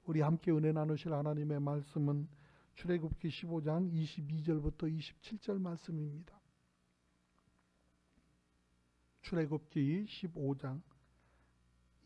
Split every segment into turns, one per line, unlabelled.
우리 함께 은혜 나누실 하나님의 말씀은 출애굽기 15장 22절부터 27절 말씀입니다. 출애굽기 15장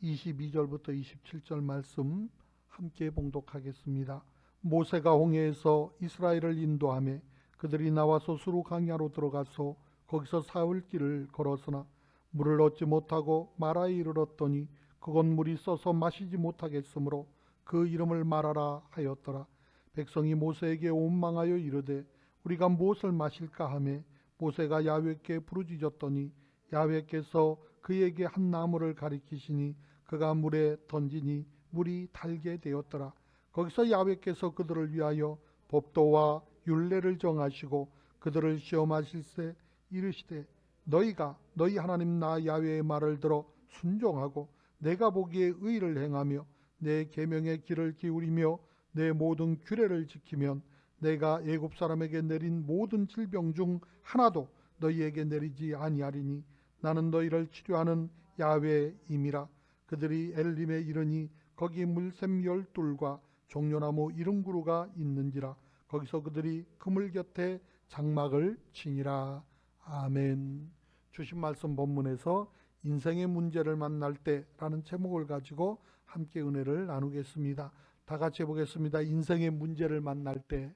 22절부터 27절 말씀 함께 봉독하겠습니다. 모세가 홍해에서 이스라엘을 인도하며 그들이 나와서 수르 광야로 들어가서 거기서 사흘 길을 걸었으나 물을 얻지 못하고 마라에 이르렀더니 그곳 물이 써서 마시지 못하겠으므로 그 이름을 마라라 하였더라. 백성이 모세에게 원망하여 이르되 우리가 무엇을 마실까 하매 모세가 야훼께 부르짖었더니 야훼께서 그에게 한 나무를 가리키시니 그가 물에 던지니 물이 달게 되었더라. 거기서 야훼께서 그들을 위하여 법도와 율례를 정하시고 그들을 시험하실세 이르시되 너희가 너희 하나님 나 야훼의 말을 들어 순종하고 내가 보기에 의를 행하며 내 계명의 귀를 기울이며 내 모든 규례를 지키면 내가 애굽 사람에게 내린 모든 질병 중 하나도 너희에게 내리지 아니하리니 나는 너희를 치료하는 야훼임이라. 그들이 엘림에 이르니 거기 물샘 12과 종려나무 70그루가 있는지라. 거기서 그들이 그물 곁에 장막을 치니라. 아멘. 주신 말씀 본문에서 인생의 문제를 만날 때라는 제목을 가지고 함께 은혜를 나누겠습니다. 다 같이 해보겠습니다. 인생의 문제를 만날 때.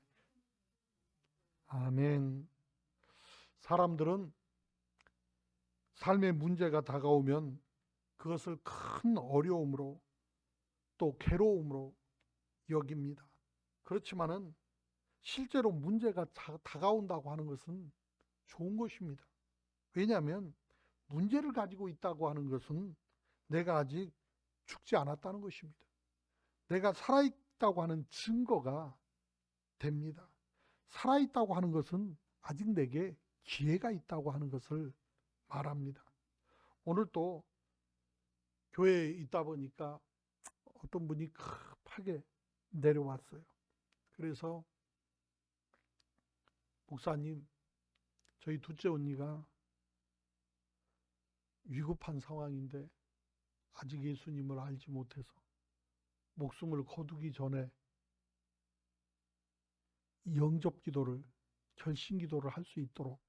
아멘. 사람들은 삶의 문제가 다가오면 그것을 큰 어려움으로 또 괴로움으로 여깁니다. 그렇지만은 실제로 문제가 다가온다고 하는 것은 좋은 것입니다. 왜냐하면 문제를 가지고 있다고 하는 것은 내가 아직 죽지 않았다는 것입니다. 내가 살아있다고 하는 증거가 됩니다. 살아있다고 하는 것은 아직 내게 기회가 있다고 하는 것을 말합니다. 오늘 또 교회에 있다 보니까 어떤 분이 급하게 내려왔어요. 그래서 목사님, 저희 둘째 언니가 위급한 상황인데 아직 예수님을 알지 못해서 목숨을 거두기 전에 영접 기도를, 결심 기도를 할 수 있도록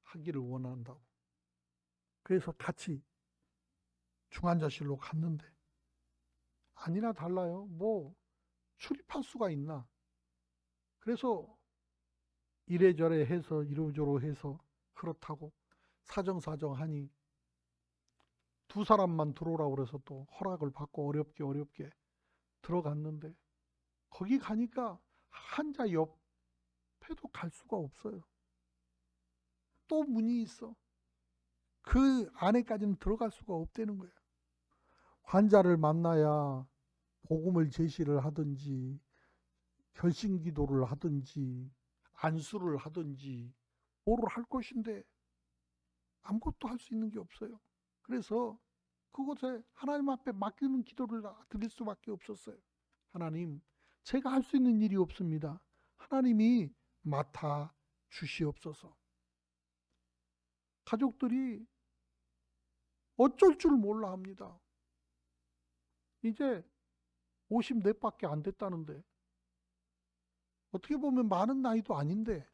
하기를 원한다고. 그래서 같이 중환자실로 갔는데 아니나 달라요. 뭐 출입할 수가 있나. 그래서 이래저래 해서 이러저러 해서 그렇다고 사정사정하니 두 사람만 들어오라고 그래서 또 허락을 받고 어렵게 들어갔는데 거기 가니까 환자 옆에도 갈 수가 없어요. 또 문이 있어. 그 안에까지는 들어갈 수가 없다는 거예요. 환자를 만나야 복음을 제시를 하든지 결심 기도를 하든지 안수를 하든지 뭐를 할 것인데 아무것도 할 수 있는 게 없어요. 그래서 그곳에 하나님 앞에 맡기는 기도를 드릴 수밖에 없었어요. 하나님, 제가 할 수 있는 일이 없습니다. 하나님이 맡아 주시옵소서. 가족들이 어쩔 줄 몰라 합니다. 이제 54밖에 안 됐다는데 어떻게 보면 많은 나이도 아닌데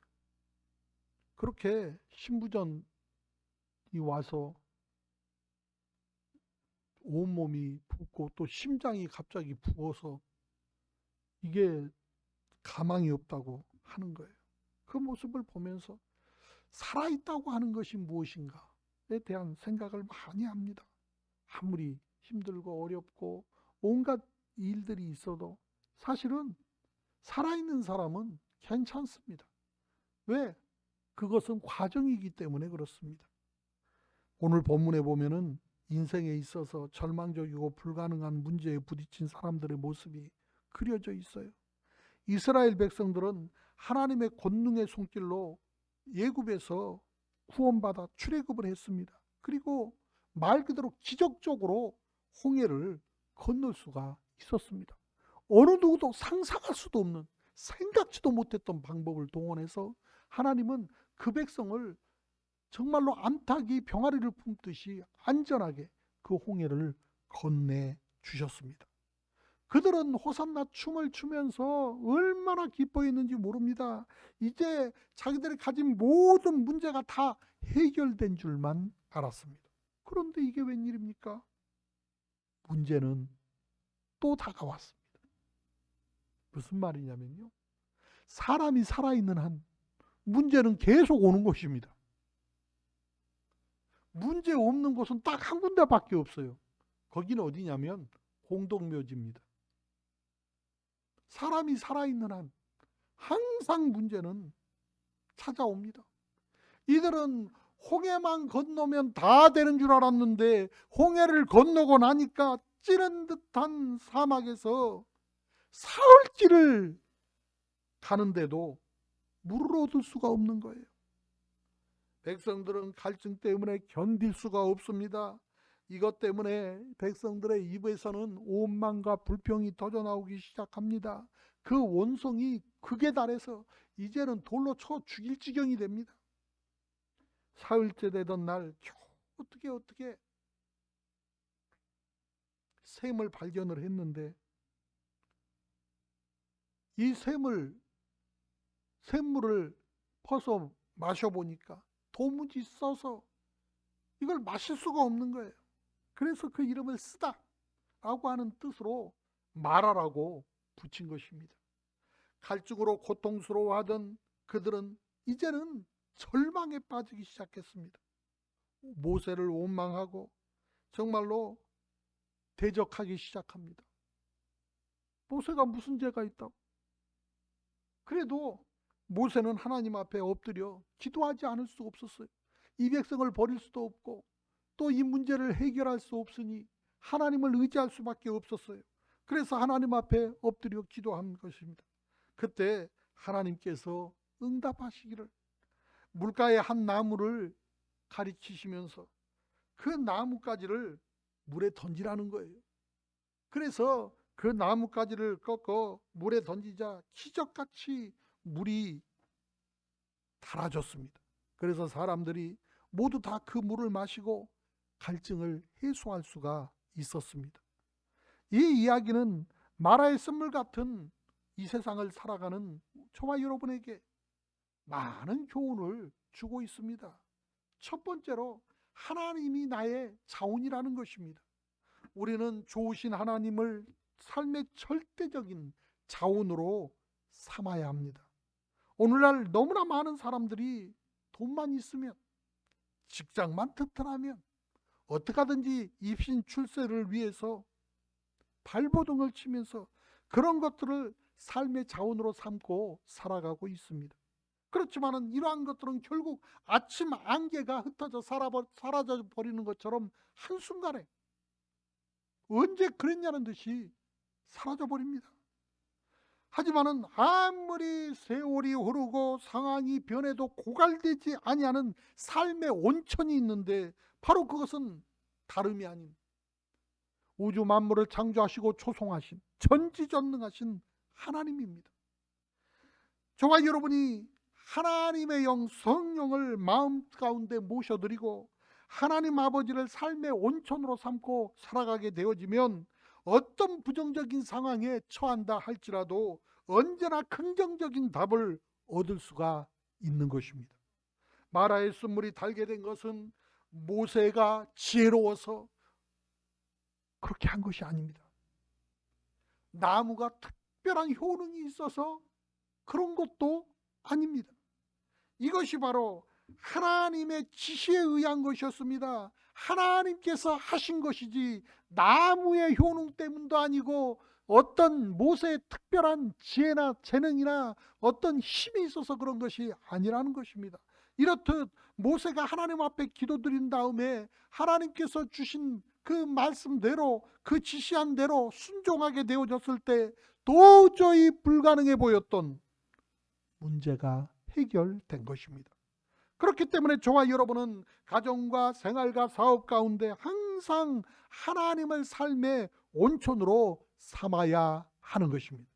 그렇게 신부전이 와서 온몸이 붓고 또 심장이 갑자기 부어서 이게 가망이 없다고 하는 거예요. 그 모습을 보면서 살아있다고 하는 것이 무엇인가에 대한 생각을 많이 합니다. 아무리 힘들고 어렵고 온갖 일들이 있어도 사실은 살아있는 사람은 괜찮습니다. 왜? 그것은 과정이기 때문에 그렇습니다. 오늘 본문에 보면은 인생에 있어서 절망적이고 불가능한 문제에 부딪힌 사람들의 모습이 그려져 있어요. 이스라엘 백성들은 하나님의 권능의 손길로 애굽에서 구원받아 출애굽을 했습니다. 그리고 말 그대로 기적적으로 홍해를 건널 수가 있었습니다. 어느 누구도 상상할 수도 없는, 생각지도 못했던 방법을 동원해서 하나님은 그 백성을 정말로 암탉이 병아리를 품듯이 안전하게 그 홍해를 건네 주셨습니다. 그들은 호산나 춤을 추면서 얼마나 기뻐했는지 모릅니다. 이제 자기들이 가진 모든 문제가 다 해결된 줄만 알았습니다. 그런데 이게 웬일입니까? 문제는 또 다가왔습니다. 무슨 말이냐면요, 사람이 살아있는 한 문제는 계속 오는 것입니다. 문제 없는 곳은 딱 한 군데밖에 없어요. 거기는 어디냐면 공동묘지입니다. 사람이 살아있는 한 항상 문제는 찾아옵니다. 이들은 홍해만 건너면 다 되는 줄 알았는데 홍해를 건너고 나니까 찌른 듯한 사막에서 사흘길을 가는데도 물을 얻을 수가 없는 거예요. 백성들은 갈증 때문에 견딜 수가 없습니다. 이것 때문에 백성들의 입에서는 오만과 불평이 터져나오기 시작합니다. 그 원성이 극에 달해서 이제는 돌로 쳐 죽일 지경이 됩니다. 사흘째 되던 날 어떻게 샘을 발견을 했는데, 이 샘물을 퍼서 마셔보니까 도무지 써서 이걸 마실 수가 없는 거예요. 그래서 그 이름을 쓰다 라고 하는 뜻으로 마라라고 붙인 것입니다. 갈증으로 고통스러워하던 그들은 이제는 절망에 빠지기 시작했습니다. 모세를 원망하고 정말로 대적하기 시작합니다. 모세가 무슨 죄가 있다고? 그래도 모세는 하나님 앞에 엎드려 기도하지 않을 수 없었어요. 이 백성을 버릴 수도 없고 또 이 문제를 해결할 수 없으니 하나님을 의지할 수밖에 없었어요. 그래서 하나님 앞에 엎드려 기도한 것입니다. 그때 하나님께서 응답하시기를, 물가의 한 나무를 가리키시면서 그 나뭇가지를 물에 던지라는 거예요. 그래서 그 나뭇가지를 꺾어 물에 던지자 기적같이 물이 달아졌습니다. 그래서 사람들이 모두 다 그 물을 마시고 갈증을 해소할 수가 있었습니다. 이 이야기는 마라의 쓴물 같은 이 세상을 살아가는 저와 여러분에게 많은 교훈을 주고 있습니다. 첫 번째로 하나님이 나의 자원이라는 것입니다. 우리는 좋으신 하나님을 삶의 절대적인 자원으로 삼아야 합니다. 오늘날 너무나 많은 사람들이 돈만 있으면, 직장만 튼튼하면 어떻게 하든지 입신 출세를 위해서 발버둥을 치면서 그런 것들을 삶의 자원으로 삼고 살아가고 있습니다. 그렇지만 이러한 것들은 결국 아침 안개가 흩어져 사라져 버리는 것처럼 한순간에 언제 그랬냐는 듯이 사라져 버립니다. 하지만은 아무리 세월이 흐르고 상황이 변해도 고갈되지 아니하는 삶의 온천이 있는데, 바로 그것은 다름이 아닌 우주 만물을 창조하시고 조성하신 전지전능하신 하나님입니다. 저와 여러분이 하나님의 영 성령을 마음 가운데 모셔드리고 하나님 아버지를 삶의 온천으로 삼고 살아가게 되어지면 어떤 부정적인 상황에 처한다 할지라도 언제나 긍정적인 답을 얻을 수가 있는 것입니다. 마라의 쓴물이 달게 된 것은 모세가 지혜로워서 그렇게 한 것이 아닙니다. 나무가 특별한 효능이 있어서 그런 것도 아닙니다. 이것이 바로 하나님의 지시에 의한 것이었습니다. 하나님께서 하신 것이지 나무의 효능 때문도 아니고 어떤 모세의 특별한 지혜나 재능이나 어떤 힘이 있어서 그런 것이 아니라는 것입니다. 이렇듯 모세가 하나님 앞에 기도드린 다음에 하나님께서 주신 그 말씀대로, 그 지시한 대로 순종하게 되어졌을 때 도저히 불가능해 보였던 문제가 해결된 것입니다. 그렇기 때문에 저와 여러분은 가정과 생활과 사업 가운데 항상 하나님을 삶의 온천으로 삼아야 하는 것입니다.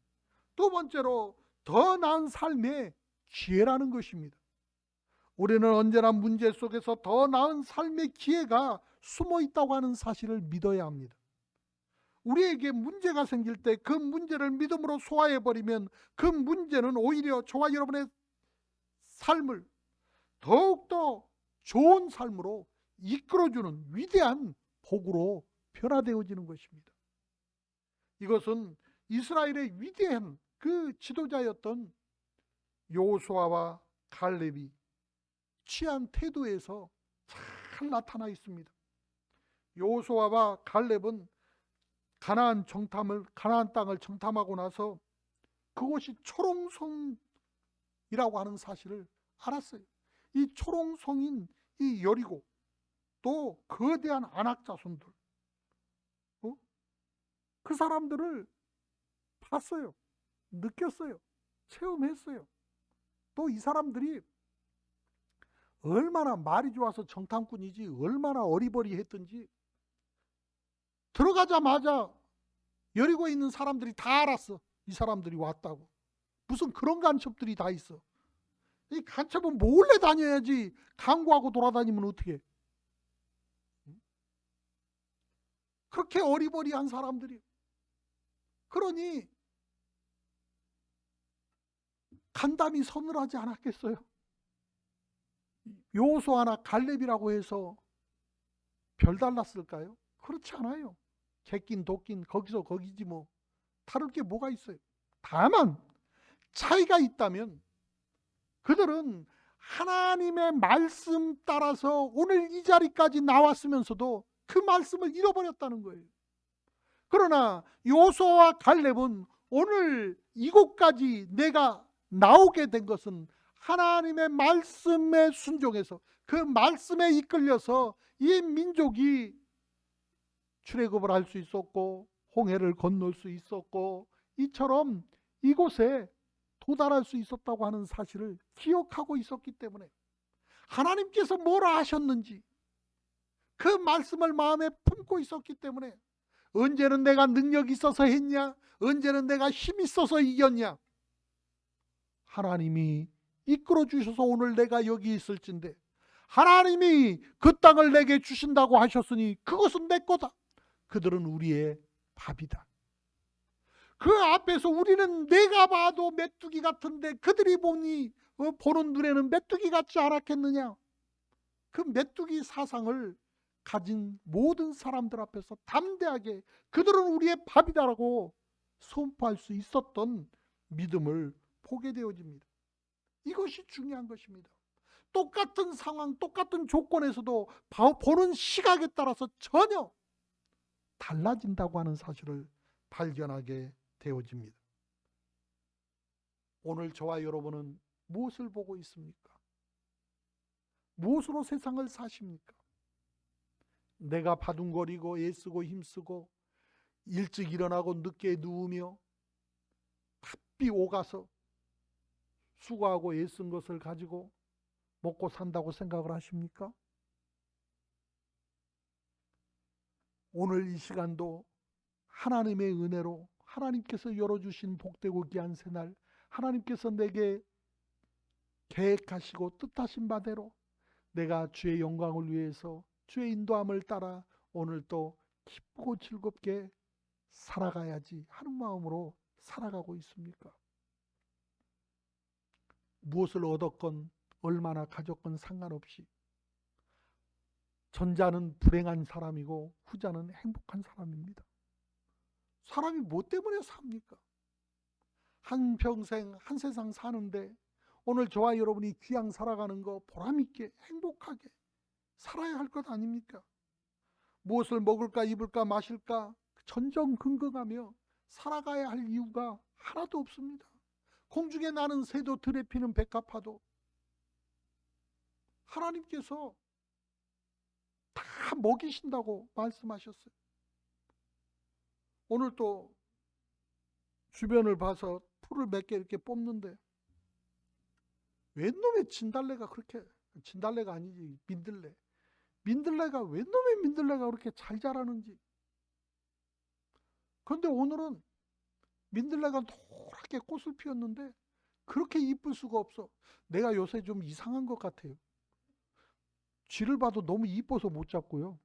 두 번째로 더 나은 삶의 기회라는 것입니다. 우리는 언제나 문제 속에서 더 나은 삶의 기회가 숨어 있다고 하는 사실을 믿어야 합니다. 우리에게 문제가 생길 때 그 문제를 믿음으로 소화해버리면 그 문제는 오히려 저와 여러분의 삶을 더욱더 좋은 삶으로 이끌어주는 위대한 복으로 변화되어지는 것입니다. 이것은 이스라엘의 위대한 그 지도자였던 여호수아와 갈렙이 취한 태도에서 잘 나타나 있습니다. 여호수아와 갈렙은 가나안 땅을 정탐하고 나서 그곳이 초롱성이라고 하는 사실을 알았어요. 이 초롱성인 이 여리고 또 거대한 아낙 자손들, 그 사람들을 봤어요. 느꼈어요. 체험했어요. 또 이 사람들이 얼마나 말이 좋아서 정탐꾼이지 얼마나 어리버리했던지 들어가자마자 여리고에 있는 사람들이 다 알았어. 이 사람들이 왔다고. 무슨 그런 간첩들이 다 있어. 이 간첩은 몰래 다녀야지 강구하고 돌아다니면 어떻게? 그렇게 어리버리한 사람들이. 그러니 간담이 서늘하지 않았겠어요? 여호수아나 갈렙이라고 해서 별달랐을까요? 그렇지 않아요. 객긴 독긴 거기서 거기지 뭐 다를 게 뭐가 있어요. 다만 차이가 있다면 그들은 하나님의 말씀 따라서 오늘 이 자리까지 나왔으면서도 그 말씀을 잃어버렸다는 거예요. 그러나 여호수아와 갈렙은 오늘 이곳까지 내가 나오게 된 것은 하나님의 말씀에 순종해서 그 말씀에 이끌려서 이 민족이 출애굽을 할 수 있었고 홍해를 건널 수 있었고 이처럼 이곳에 도달할 수 있었다고 하는 사실을 기억하고 있었기 때문에 하나님께서 뭐라 하셨는지 그 말씀을 마음에 품고 있었기 때문에 언제는 내가 능력이 있어서 했냐, 언제는 내가 힘이 있어서 이겼냐, 하나님이 이끌어 주셔서 오늘 내가 여기 있을진데 하나님이 그 땅을 내게 주신다고 하셨으니 그것은 내 거다. 그들은 우리의 밥이다. 그 앞에서 우리는 내가 봐도 메뚜기 같은데 그들이 보는 눈에는 메뚜기 같지 않았겠느냐. 그 메뚜기 사상을 가진 모든 사람들 앞에서 담대하게 그들은 우리의 밥이다라고 선포할 수 있었던 믿음을 보게 되어집니다. 이것이 중요한 것입니다. 똑같은 상황, 똑같은 조건에서도 보는 시각에 따라서 전혀 달라진다고 하는 사실을 발견하게 되어집니다. 오늘 저와 여러분은 무엇을 보고 있습니까? 무엇으로 세상을 사십니까? 내가 바둥거리고 애쓰고 힘쓰고 일찍 일어나고 늦게 누우며 바삐 오가서 수고하고 애쓴 것을 가지고 먹고 산다고 생각을 하십니까? 오늘 이 시간도 하나님의 은혜로 하나님께서 열어주신 복되고 귀한 새날, 하나님께서 내게 계획하시고 뜻하신 바대로 내가 주의 영광을 위해서 주의 인도함을 따라 오늘 또 기쁘고 즐겁게 살아가야지 하는 마음으로 살아가고 있습니까? 무엇을 얻었건 얼마나 가졌건 상관없이 전자는 불행한 사람이고 후자는 행복한 사람입니다. 사람이 뭐 때문에 삽니까? 한평생 한 세상 사는데 오늘 저와 여러분이 귀양 살아가는 거 보람있게 행복하게 살아야 할 것 아닙니까? 무엇을 먹을까 입을까 마실까 전전긍긍하며 살아가야 할 이유가 하나도 없습니다. 공중에 나는 새도 들에 피는 백합화도 하나님께서 다 먹이신다고 말씀하셨어요. 오늘 또 주변을 봐서 풀을 몇 개 이렇게 뽑는데 웬 놈의 진달래가 그렇게, 진달래가 아니지 민들레가 웬 놈의 민들레가 그렇게 잘 자라는지. 그런데 오늘은 민들레가 노랗게 꽃을 피웠는데 그렇게 이쁠 수가 없어. 내가 요새 좀 이상한 것 같아요. 쥐를 봐도 너무 이뻐서 못 잡고요.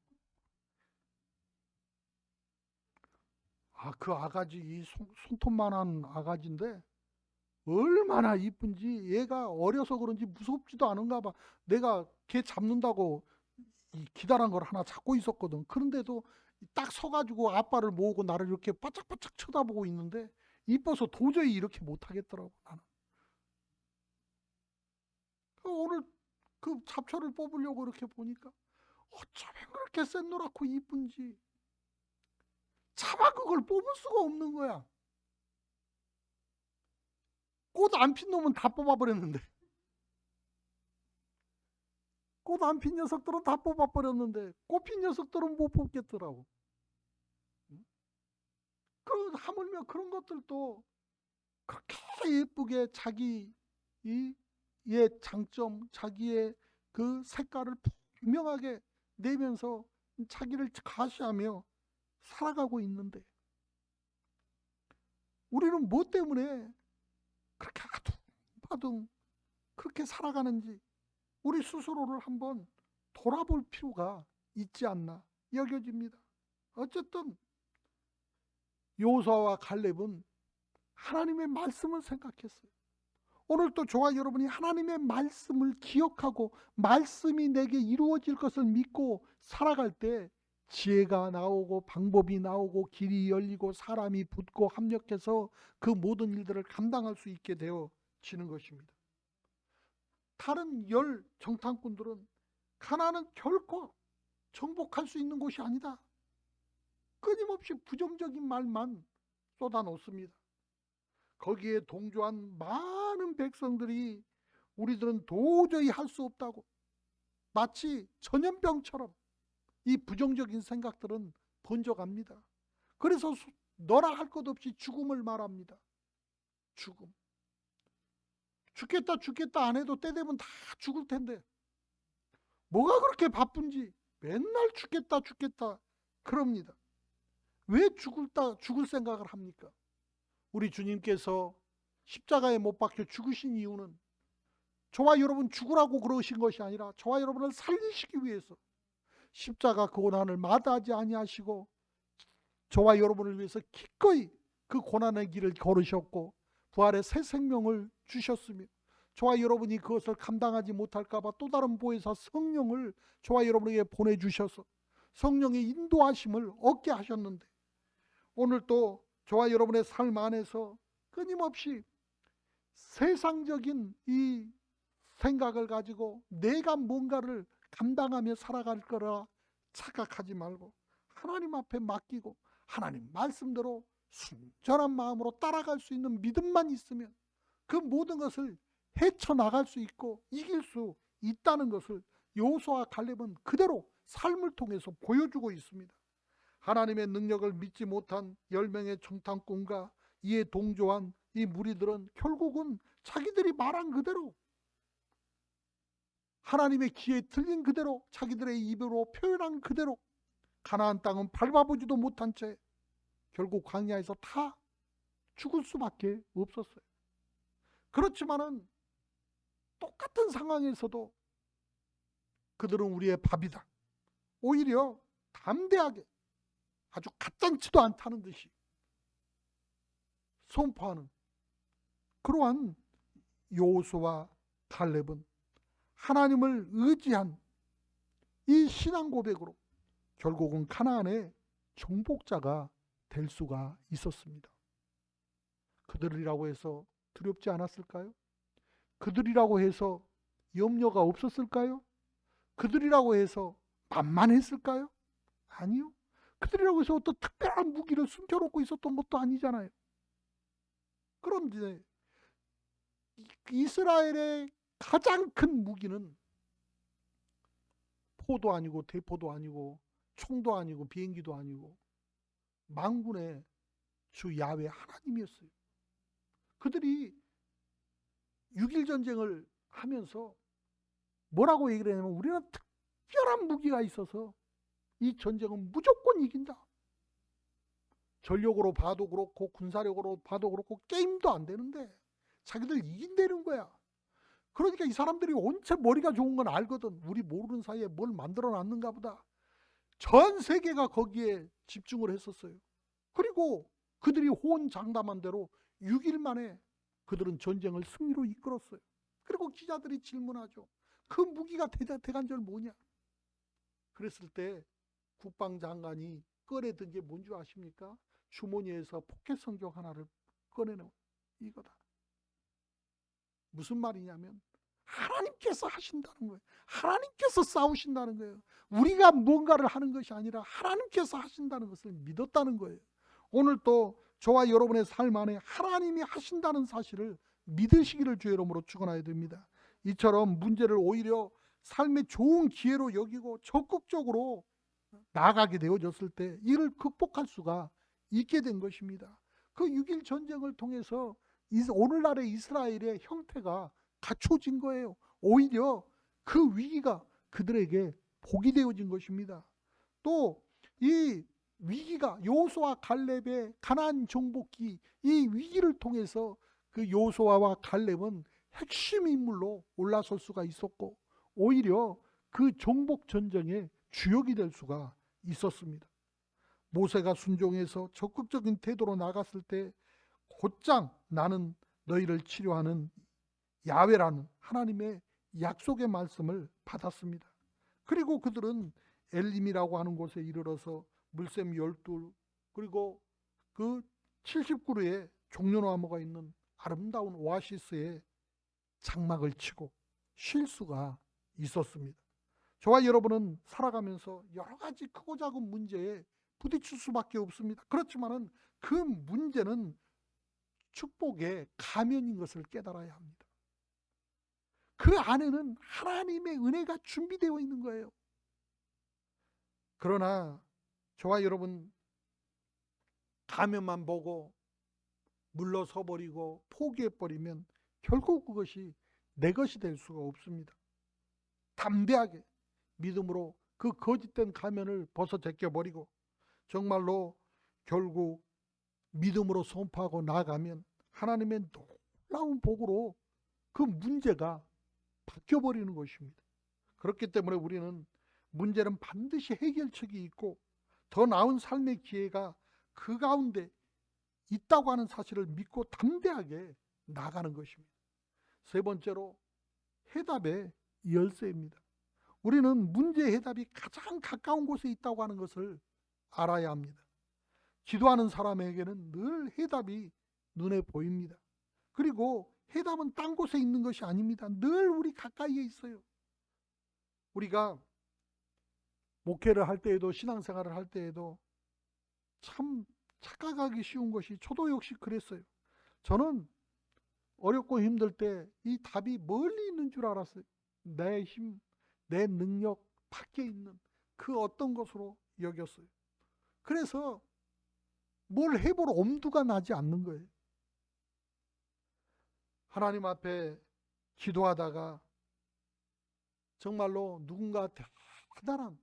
그 아가지, 이 손톱만한 아가지인데 얼마나 이쁜지, 얘가 어려서 그런지 무섭지도 않은가 봐. 내가 걔 잡는다고 이 기다란 걸 하나 잡고 있었거든. 그런데도 딱 서가지고 아빠를 모으고 나를 이렇게 바짝바짝 쳐다보고 있는데 이뻐서 도저히 이렇게 못하겠더라고, 나는. 오늘 그 잡초를 뽑으려고 이렇게 보니까 어쩌면 그렇게 샛노랗고 이쁜지 차마 그걸 뽑을 수가 없는 거야. 꽃 안 핀 놈은 다 뽑아버렸는데, 꽃 안 핀 녀석들은 다 뽑아버렸는데 꽃 핀 녀석들은 못 뽑겠더라고. 하물며 그런 것들도 그렇게 예쁘게 자기의 장점, 자기의 그 색깔을 분명하게 내면서 자기를 가시하며 살아가고 있는데, 우리는 뭐 때문에 그렇게 아둥바둥 그렇게 살아가는지 우리 스스로를 한번 돌아볼 필요가 있지 않나 여겨집니다. 어쨌든 여호수아와 갈렙은 하나님의 말씀을 생각했어요. 오늘도 저와 여러분이 하나님의 말씀을 기억하고 말씀이 내게 이루어질 것을 믿고 살아갈 때 지혜가 나오고 방법이 나오고 길이 열리고 사람이 붙고 합력해서 그 모든 일들을 감당할 수 있게 되어지는 것입니다. 다른 열 정탐꾼들은 가나안은 결코 정복할 수 있는 곳이 아니다, 끊임없이 부정적인 말만 쏟아놓습니다. 거기에 동조한 많은 백성들이 우리들은 도저히 할 수 없다고 마치 전염병처럼 이 부정적인 생각들은 번져갑니다. 그래서 너라 할 것 없이 죽음을 말합니다. 죽음. 죽겠다 안 해도 때 되면 다 죽을 텐데 뭐가 그렇게 바쁜지 맨날 죽겠다 그럽니다. 왜 죽을 생각을 합니까? 우리 주님께서 십자가에 못 박혀 죽으신 이유는 저와 여러분 죽으라고 그러신 것이 아니라 저와 여러분을 살리시기 위해서 십자가 그 고난을 마다하지 아니하시고 저와 여러분을 위해서 기꺼이 그 고난의 길을 걸으셨고 부활의 새 생명을 주셨으며 저와 여러분이 그것을 감당하지 못할까 봐 또 다른 보혜사 성령을 저와 여러분에게 보내주셔서 성령의 인도하심을 얻게 하셨는데, 오늘 또 저와 여러분의 삶 안에서 끊임없이 세상적인 이 생각을 가지고 내가 뭔가를 감당하며 살아갈 거라 착각하지 말고 하나님 앞에 맡기고 하나님 말씀대로 순전한 마음으로 따라갈 수 있는 믿음만 있으면 그 모든 것을 헤쳐나갈 수 있고 이길 수 있다는 것을 여호수아와 갈렙은 그대로 삶을 통해서 보여주고 있습니다. 하나님의 능력을 믿지 못한 10명의 정탐꾼과 이에 동조한 이 무리들은 결국은 자기들이 말한 그대로, 하나님의 귀에 들린 그대로, 자기들의 입으로 표현한 그대로 가나안 땅은 밟아보지도 못한 채 결국 광야에서 다 죽을 수밖에 없었어요. 그렇지만은 똑같은 상황에서도 그들은 우리의 밥이다, 오히려 담대하게 아주 가짠치도 않다는 듯이 선포하는 그러한 여호수아와 갈렙은 하나님을 의지한 이 신앙 고백으로 결국은 가나안의 정복자가 될 수가 있었습니다. 그들이라고 해서 두렵지 않았을까요? 그들이라고 해서 염려가 없었을까요? 그들이라고 해서 만만했을까요? 아니요. 그들이라고 해서 어떤 특별한 무기를 숨겨놓고 있었던 것도 아니잖아요. 그런데 이스라엘의 가장 큰 무기는 포도 아니고 대포도 아니고 총도 아니고 비행기도 아니고 만군의 주 야훼 하나님이었어요. 그들이 6.1 전쟁을 하면서 뭐라고 얘기를 했냐면 우리는 특별한 무기가 있어서 이 전쟁은 무조건 이긴다. 전력으로 봐도 그렇고 군사력으로 봐도 그렇고 게임도 안 되는데 자기들 이긴다는 거야. 그러니까 이 사람들이 온체 머리가 좋은 건 알거든. 우리 모르는 사이에 뭘 만들어 놨는가 보다. 전 세계가 거기에 집중을 했었어요. 그리고 그들이 호언장담한 대로 6일 만에 그들은 전쟁을 승리로 이끌었어요. 그리고 기자들이 질문하죠. 그 무기가 대간절 뭐냐? 그랬을 때 국방장관이 꺼내든 게 뭔 줄 아십니까? 주머니에서 포켓 성경 하나를 꺼내놓은 이거다. 무슨 말이냐면 하나님께서 하신다는 거예요. 하나님께서 싸우신다는 거예요. 우리가 뭔가를 하는 것이 아니라 하나님께서 하신다는 것을 믿었다는 거예요. 오늘 또 저와 여러분의 삶 안에 하나님이 하신다는 사실을 믿으시기를 주의 이름으로 축원해야 됩니다. 이처럼 문제를 오히려 삶의 좋은 기회로 여기고 적극적으로 나아가게 되어졌을 때 이를 극복할 수가 있게 된 것입니다. 그 6.1 전쟁을 통해서 오늘날의 이스라엘의 형태가 갖춰진 거예요. 오히려 그 위기가 그들에게 복이 되어진 것입니다. 또 이 위기가 여호수아 갈렙의 가나안 정복기, 이 위기를 통해서 그 여호수아와 갈렙은 핵심 인물로 올라설 수가 있었고 오히려 그 정복 전쟁의 주역이 될 수가 있었습니다. 모세가 순종해서 적극적인 태도로 나갔을 때 곧장 나는 너희를 치료하는 야훼라는 하나님의 약속의 말씀을 받았습니다. 그리고 그들은 엘림이라고 하는 곳에 이르러서 물샘 12 그리고 그 70그루의 종려나무가 있는 아름다운 오아시스에 장막을 치고 쉴 수가 있었습니다. 저와 여러분은 살아가면서 여러 가지 크고 작은 문제에 부딪힐 수밖에 없습니다. 그렇지만은 그 문제는 축복의 가면인 것을 깨달아야 합니다. 그 안에는 하나님의 은혜가 준비되어 있는 거예요. 그러나 저와 여러분 가면만 보고 물러서 버리고 포기해 버리면 결국 그것이 내 것이 될 수가 없습니다. 담대하게 믿음으로 그 거짓된 가면을 벗어 제껴 버리고 정말로 결국 믿음으로 선포하고 나아가면 하나님의 놀라운 복으로 그 문제가 바뀌어버리는 것입니다. 그렇기 때문에 우리는 문제는 반드시 해결책이 있고 더 나은 삶의 기회가 그 가운데 있다고 하는 사실을 믿고 담대하게 나가는 것입니다. 세 번째로 해답의 열쇠입니다. 우리는 문제의 해답이 가장 가까운 곳에 있다고 하는 것을 알아야 합니다. 기도하는 사람에게는 늘 해답이 눈에 보입니다. 그리고 해답은 딴 곳에 있는 것이 아닙니다. 늘 우리 가까이에 있어요. 우리가 목회를 할 때에도 신앙생활을 할 때에도 참 착각하기 쉬운 것이 저도 역시 그랬어요. 저는 어렵고 힘들 때 이 답이 멀리 있는 줄 알았어요. 내 힘, 내 능력 밖에 있는 그 어떤 것으로 여겼어요. 그래서 뭘 해볼 엄두가 나지 않는 거예요. 하나님 앞에 기도하다가 정말로 누군가 대단한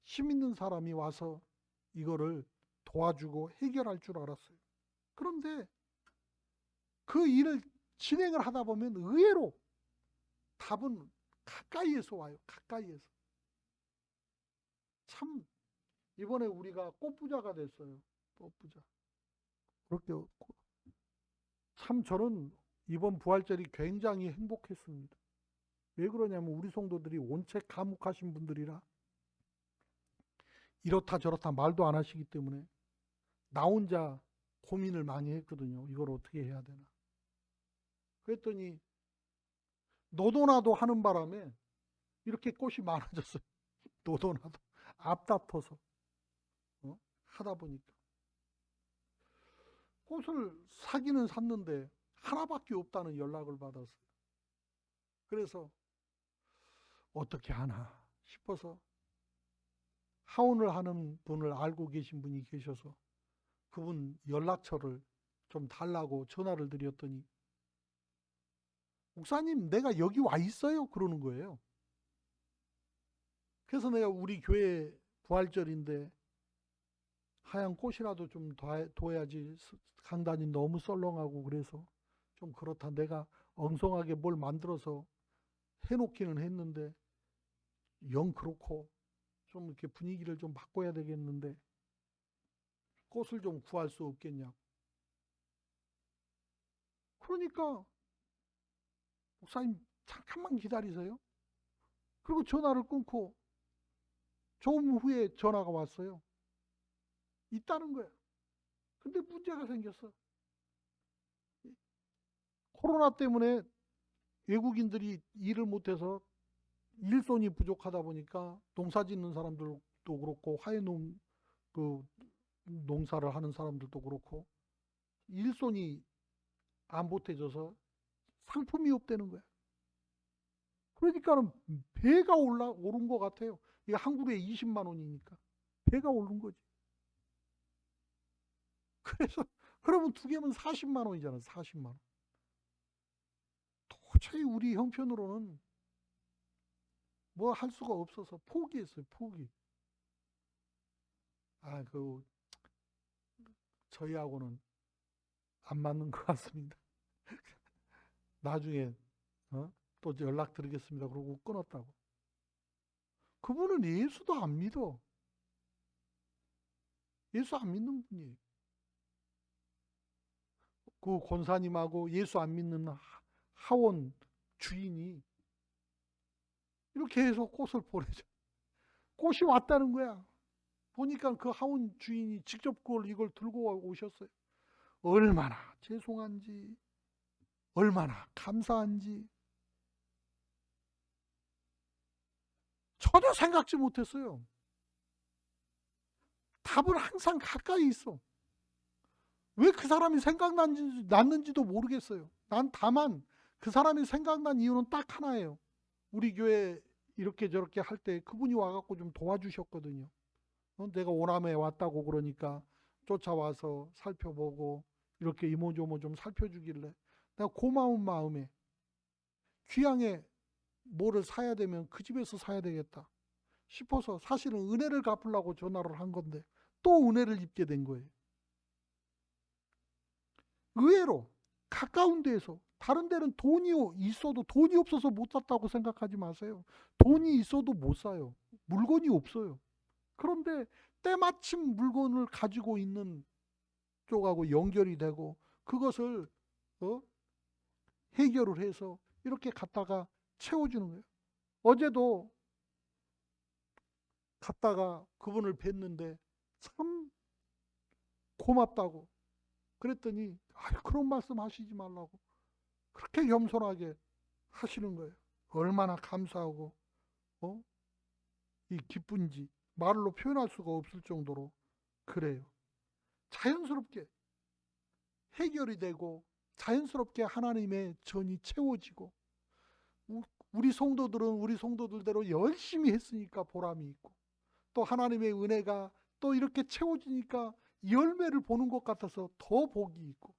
힘 있는 사람이 와서 이거를 도와주고 해결할 줄 알았어요. 그런데 그 일을 진행을 하다 보면 의외로 답은 가까이에서 와요. 가까이에서. 참 이번에 우리가 꽃부자가 됐어요. 꽃부자. 그렇게 참 저는 이번 부활절이 굉장히 행복했습니다. 왜 그러냐면 우리 성도들이 온체 감옥하신 분들이라 이렇다 저렇다 말도 안 하시기 때문에 나 혼자 고민을 많이 했거든요. 이걸 어떻게 해야 되나. 그랬더니 너도나도 하는 바람에 이렇게 꽃이 많아졌어요. 너도나도 앞다퉈서 하다 보니까 꽃을 사기는 샀는데 하나밖에 없다는 연락을 받았어요. 그래서 어떻게 하나 싶어서 하원을 하는 분을 알고 계신 분이 계셔서 그분 연락처를 좀 달라고 전화를 드렸더니 목사님 내가 여기 와 있어요 그러는 거예요. 그래서 내가 우리 교회 부활절인데 하얀 꽃이라도 좀 둬야지 강단이 너무 썰렁하고 그래서 좀 그렇다. 내가 엉성하게 뭘 만들어서 해놓기는 했는데 영 그렇고 좀 이렇게 분위기를 좀 바꿔야 되겠는데 꽃을 좀 구할 수 없겠냐고. 그러니까 목사님 잠깐만 기다리세요. 그리고 전화를 끊고 조금 후에 전화가 왔어요. 있다는 거야. 근데 문제가 생겼어. 코로나 때문에 외국인들이 일을 못해서 일손이 부족하다 보니까 농사 짓는 사람들도 그렇고 화훼농 그 농사를 하는 사람들도 그렇고 일손이 안 보태져서 상품이 없다는 거야. 그러니까는 배가 오른 것 같아요. 이게 한국에 20만 원이니까 배가 오른 거지. 그래서 그러면 두 개면 40만 원이잖아. 40만 원. 도저히 우리 형편으로는 뭐 할 수가 없어서 포기했어요. 포기. 저희하고는 안 맞는 것 같습니다. 나중에 또 연락 드리겠습니다. 그러고 끊었다고. 그분은 예수도 안 믿어. 예수 안 믿는 분이에요. 그 권사님하고 예수 안 믿는 하원 주인이 이렇게 해서 꽃을 보내줘. 꽃이 왔다는 거야. 보니까 그 하원 주인이 직접 이걸 들고 오셨어요. 얼마나 죄송한지, 얼마나 감사한지 전혀 생각지 못했어요. 답은 항상 가까이 있어. 왜 그 사람이 생각났는지도 모르겠어요. 난 다만 그 사람이 생각난 이유는 딱 하나예요. 우리 교회 이렇게 저렇게 할 때 그분이 와갖고 좀 도와주셨거든요. 내가 오남에 왔다고 그러니까 쫓아와서 살펴보고 이렇게 이모저모 좀 살펴주길래 내가 고마운 마음에 귀향에 뭐를 사야 되면 그 집에서 사야 되겠다 싶어서 사실은 은혜를 갚으려고 전화를 한 건데 또 은혜를 입게 된 거예요. 의외로 가까운 데에서, 다른 데는 돈이 있어도 돈이 없어서 못 샀다고 생각하지 마세요. 돈이 있어도 못 사요. 물건이 없어요. 그런데 때마침 물건을 가지고 있는 쪽하고 연결이 되고 그것을 해결을 해서 이렇게 갖다가 채워주는 거예요. 어제도 갔다가 그분을 뵀는데 참 고맙다고 그랬더니 그런 말씀 하시지 말라고 그렇게 겸손하게 하시는 거예요. 얼마나 감사하고 이 기쁜지 말로 표현할 수가 없을 정도로 그래요. 자연스럽게 해결이 되고 자연스럽게 하나님의 전이 채워지고 우리 성도들은 우리 성도들대로 열심히 했으니까 보람이 있고 또 하나님의 은혜가 또 이렇게 채워지니까 열매를 보는 것 같아서 더 복이 있고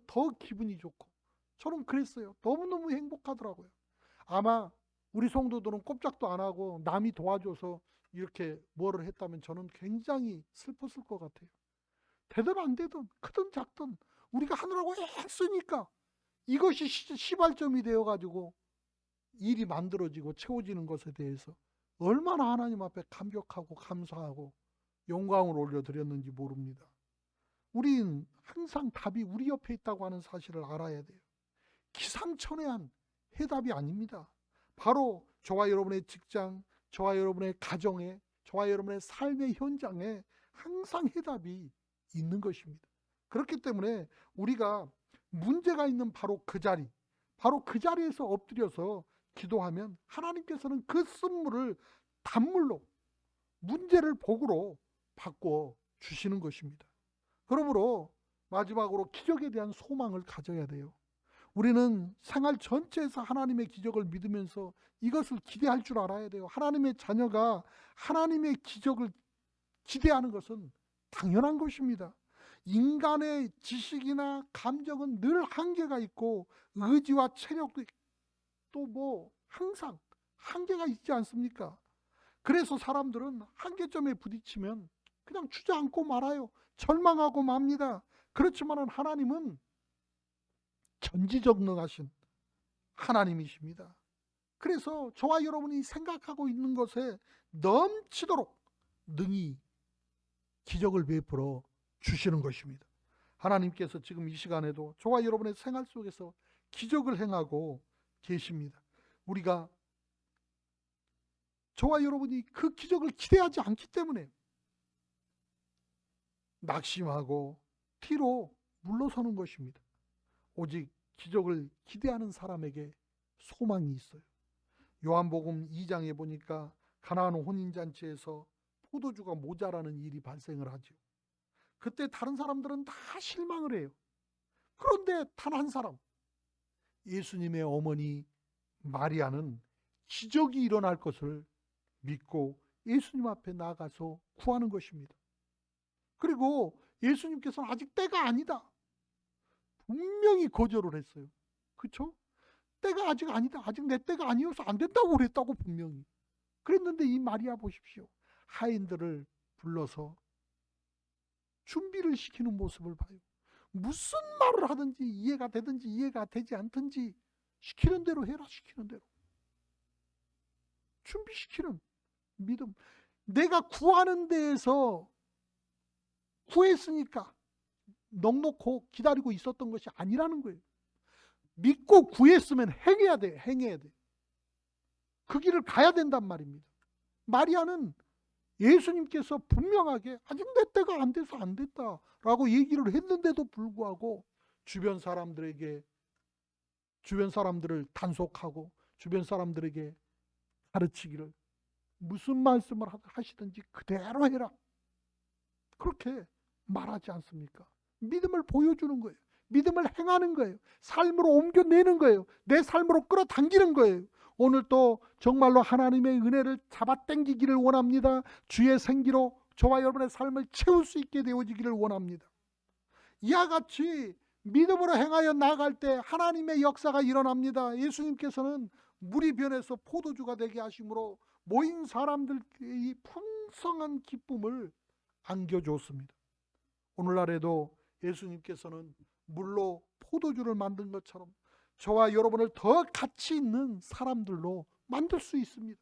더 기분이 좋고 저는 그랬어요. 너무너무 행복하더라고요. 아마 우리 성도들은 꼼짝도 안 하고 남이 도와줘서 이렇게 뭐를 했다면 저는 굉장히 슬펐을 것 같아요. 되든 안 되든 크든 작든 우리가 하느라고 했으니까 이것이 시발점이 되어가지고 일이 만들어지고 채워지는 것에 대해서 얼마나 하나님 앞에 감격하고 감사하고 영광을 올려드렸는지 모릅니다. 우린 항상 답이 우리 옆에 있다고 하는 사실을 알아야 돼요. 기상천외한 해답이 아닙니다. 바로 저와 여러분의 직장, 저와 여러분의 가정에, 저와 여러분의 삶의 현장에 항상 해답이 있는 것입니다. 그렇기 때문에 우리가 문제가 있는 바로 그 자리에서 엎드려서 기도하면 하나님께서는 그 쓴물을 단물로, 문제를 복으로 바꿔 주시는 것입니다. 그러므로 마지막으로 기적에 대한 소망을 가져야 돼요. 우리는 생활 전체에서 하나님의 기적을 믿으면서 이것을 기대할 줄 알아야 돼요. 하나님의 자녀가 하나님의 기적을 기대하는 것은 당연한 것입니다. 인간의 지식이나 감정은 늘 한계가 있고 의지와 체력도 또 항상 한계가 있지 않습니까? 그래서 사람들은 한계점에 부딪히면 그냥 주저앉고 말아요. 절망하고 맙니다. 그렇지만 하나님은 전지전능하신 하나님이십니다. 그래서 저와 여러분이 생각하고 있는 것에 넘치도록 능히 기적을 베풀어 주시는 것입니다. 하나님께서 지금 이 시간에도 저와 여러분의 생활 속에서 기적을 행하고 계십니다. 우리가 저와 여러분이 그 기적을 기대하지 않기 때문에 낙심하고 뒤로 물러서는 것입니다. 오직 기적을 기대하는 사람에게 소망이 있어요. 요한복음 2장에 보니까 가나안 혼인잔치에서 포도주가 모자라는 일이 발생을 하죠. 그때 다른 사람들은 다 실망을 해요. 그런데 단 한 사람, 예수님의 어머니 마리아는 기적이 일어날 것을 믿고 예수님 앞에 나가서 구하는 것입니다. 그리고 예수님께서는 아직 때가 아니다, 분명히 거절을 했어요. 그렇죠? 때가 아직 아니다, 아직 내 때가 아니어서 안 된다고 그랬다고 분명히 그랬는데, 이 마리아 보십시오. 하인들을 불러서 준비를 시키는 모습을 봐요. 무슨 말을 하든지 이해가 되든지 이해가 되지 않든지 시키는 대로 해라, 시키는 대로 준비시키는 믿음. 내가 구하는 데에서 구했으니까 넉넉히 기다리고 있었던 것이 아니라는 거예요. 믿고 구했으면 행해야 돼, 행해야 돼. 그 길을 가야 된단 말입니다. 마리아는 예수님께서 분명하게 아직 내 때가 안 돼서 안 됐다라고 얘기를 했는데도 불구하고 주변 사람들을 단속하고 주변 사람들에게 가르치기를, 무슨 말씀을 하시든지 그대로 해라, 그렇게 말하지 않습니까? 믿음을 보여주는 거예요. 믿음을 행하는 거예요. 삶으로 옮겨내는 거예요. 내 삶으로 끌어당기는 거예요. 오늘 또 정말로 하나님의 은혜를 잡아당기기를 원합니다. 주의 생기로 저와 여러분의 삶을 채울 수 있게 되어지기를 원합니다. 이와 같이 믿음으로 행하여 나아갈 때 하나님의 역사가 일어납니다. 예수님께서는 물이 변해서 포도주가 되게 하심으로 모인 사람들의 풍성한 기쁨을 안겨줬습니다. 오늘날에도 예수님께서는 물로 포도주를 만든 것처럼 저와 여러분을 더 가치 있는 사람들로 만들 수 있습니다.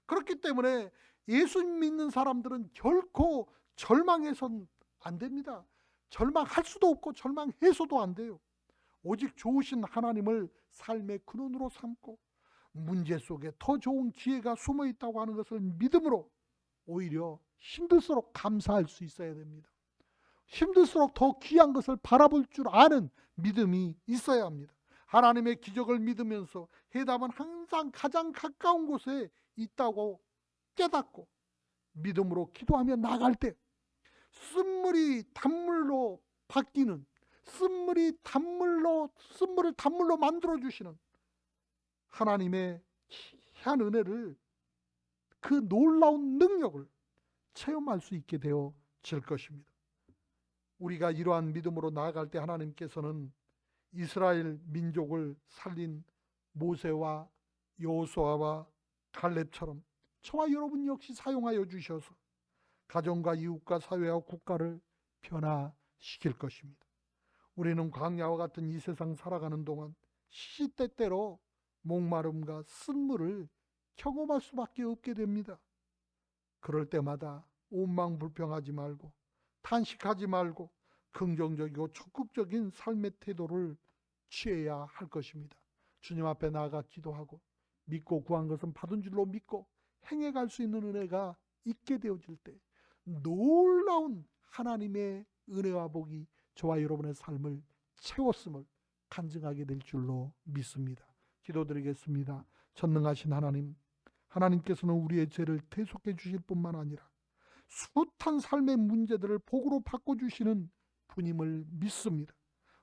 그렇기 때문에 예수님 믿는 사람들은 결코 절망해서는 안 됩니다. 절망할 수도 없고 절망해서도 안 돼요. 오직 좋으신 하나님을 삶의 근원으로 삼고 문제 속에 더 좋은 기회가 숨어 있다고 하는 것을 믿음으로 오히려 힘들수록 감사할 수 있어야 됩니다. 힘들수록 더 귀한 것을 바라볼 줄 아는 믿음이 있어야 합니다. 하나님의 기적을 믿으면서 해답은 항상 가장 가까운 곳에 있다고 깨닫고 믿음으로 기도하며 나갈 때 쓴물이 단물로 바뀌는, 쓴물을 단물로 만들어 주시는 하나님의 귀한 은혜를, 그 놀라운 능력을 체험할 수 있게 되어질 것입니다. 우리가 이러한 믿음으로 나아갈 때 하나님께서는 이스라엘 민족을 살린 모세와 여호수아와 갈렙처럼 저와 여러분 역시 사용하여 주셔서 가정과 이웃과 사회와 국가를 변화시킬 것입니다. 우리는 광야와 같은 이 세상 살아가는 동안 시시때때로 목마름과 쓴물을 경험할 수밖에 없게 됩니다. 그럴 때마다 원망불평하지 말고 탄식하지 말고 긍정적이고 적극적인 삶의 태도를 취해야 할 것입니다. 주님 앞에 나아가 기도하고 믿고 구한 것은 받은 줄로 믿고 행해갈 수 있는 은혜가 있게 되어질 때 놀라운 하나님의 은혜와 복이 저와 여러분의 삶을 채웠음을 간증하게 될 줄로 믿습니다. 기도드리겠습니다. 전능하신 하나님, 하나님께서는 우리의 죄를 대속해 주실 뿐만 아니라 숱한 삶의 문제들을 복으로 바꿔주시는 분임을 믿습니다.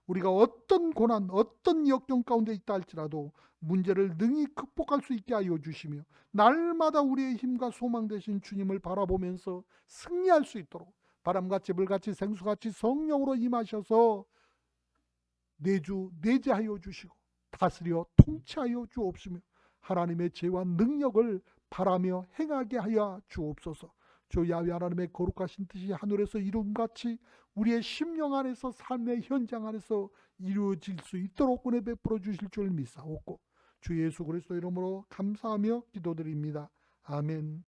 우리가 어떤 고난, 어떤 역경 가운데 있다 할지라도 문제를 능히 극복할 수 있게 하여 주시며 날마다 우리의 힘과 소망 되신 주님을 바라보면서 승리할 수 있도록 바람같이 불같이 생수같이 성령으로 임하셔서 내재하여 주시고 다스려 통치하여 주옵시며 하나님의 죄와 능력을 바라며 행하게 하여 주옵소서. 주 야훼 하나님의 거룩하신 뜻이 하늘에서 이룬같이 우리의 심령 안에서 삶의 현장 안에서 이루어질 수 있도록 은혜 베풀어 주실 줄 믿사옵고 주 예수 그리스도 이름으로 감사하며 기도드립니다. 아멘.